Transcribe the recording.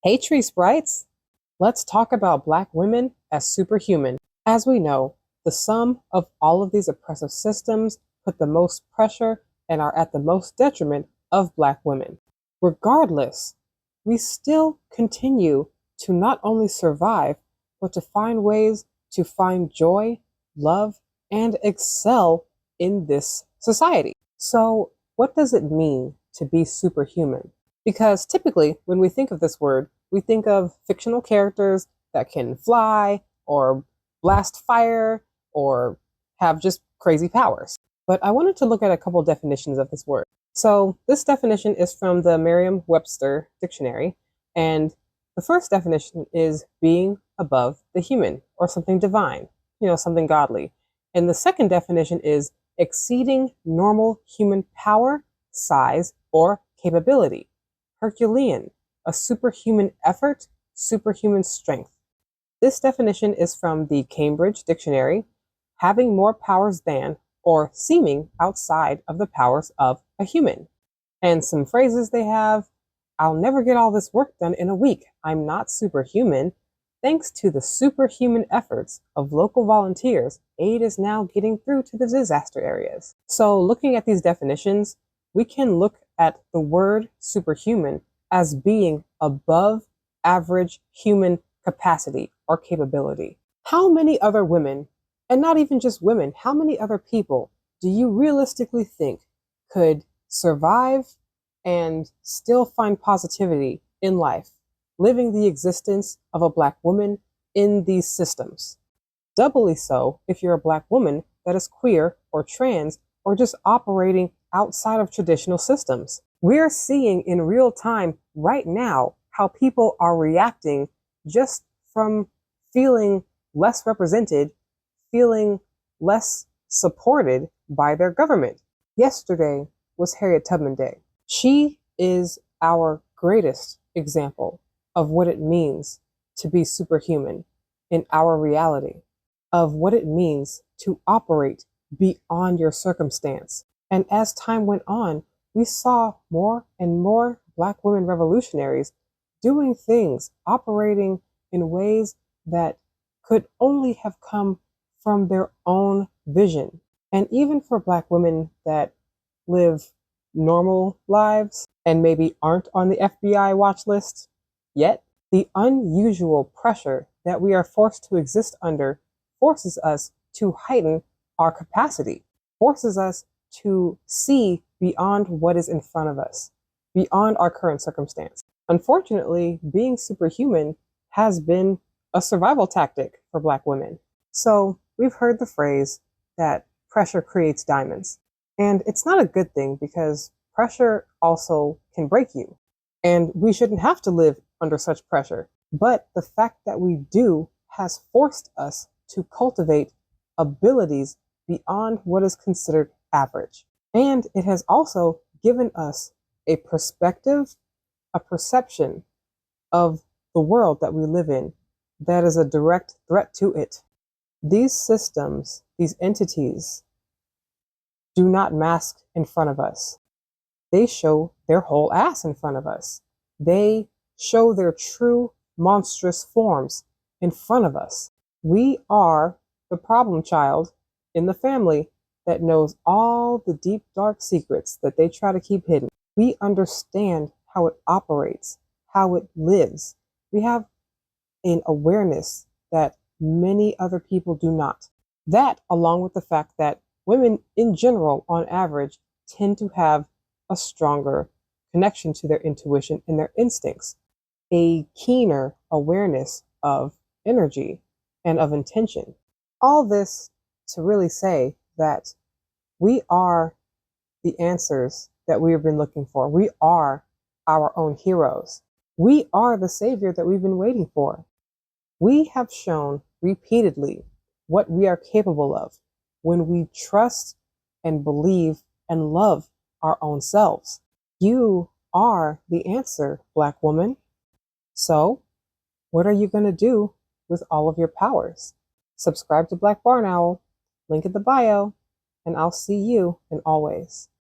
Hey, Tree Sprites! Let's talk about Black women as superhuman. As we know, the sum of all of these oppressive systems put the most pressure and are at the most detriment of Black women. Regardless, we still continue to not only survive, but to find ways to find joy, love, and excel in this society. So, what does it mean to be superhuman? Because typically, when we think of this word, we think of fictional characters that can fly or blast fire or have just crazy powers. But I wanted to look at a couple definitions of this word. So, this definition is from the Merriam Webster Dictionary, and the first definition is being above the human or something divine, something godly. And the second definition is exceeding normal human power, size, or capability. Herculean, a superhuman effort, superhuman strength. This definition is from the Cambridge Dictionary, having more powers than or seeming outside of the powers of a human. And some phrases they have: I'll never get all this work done in a week. I'm not superhuman. Thanks to the superhuman efforts of local volunteers, aid is now getting through to the disaster areas. So, looking at these definitions, we can look at the word superhuman as being above average human capacity or capability. How many other women, and not even just women, how many other people do you realistically think could survive and still find positivity in life, living the existence of a Black woman in these systems? Doubly so if you're a Black woman that is queer or trans or just operating outside of traditional systems. We're seeing in real time right now how people are reacting just from feeling less represented, feeling less supported by their government. Yesterday was Harriet Tubman Day. She is our greatest example of what it means to be superhuman in our reality, of what it means to operate beyond your circumstance. And as time went on, we saw more and more Black women revolutionaries doing things, operating in ways that could only have come from their own vision. And even for Black women that live normal lives and maybe aren't on the FBI watch list yet, the unusual pressure that we are forced to exist under forces us to heighten our capacity, forces us to see beyond what is in front of us, beyond our current circumstance. Unfortunately, being superhuman has been a survival tactic for Black women. So we've heard the phrase that pressure creates diamonds. And it's not a good thing because pressure also can break you. And we shouldn't have to live under such pressure. But the fact that we do has forced us to cultivate abilities beyond what is considered average. And it has also given us a perspective, a perception of the world that we live in that is a direct threat to it. These systems, these entities, do not mask in front of us. They show their whole ass in front of us. They show their true monstrous forms in front of us. We are the problem child in the family that knows all the deep, dark secrets that they try to keep hidden. We understand how it operates, how it lives. We have an awareness that many other people do not. That, along with the fact that women in general, on average, tend to have a stronger connection to their intuition and their instincts, a keener awareness of energy and of intention. All this to really say that we are the answers that we have been looking for. We are our own heroes. We are the savior that we've been waiting for. We have shown repeatedly what we are capable of when we trust and believe and love our own selves. You are the answer, Black woman. So, what are you going to do with all of your powers? Subscribe to Black Barn Owl, link in the bio, and I'll see you in always.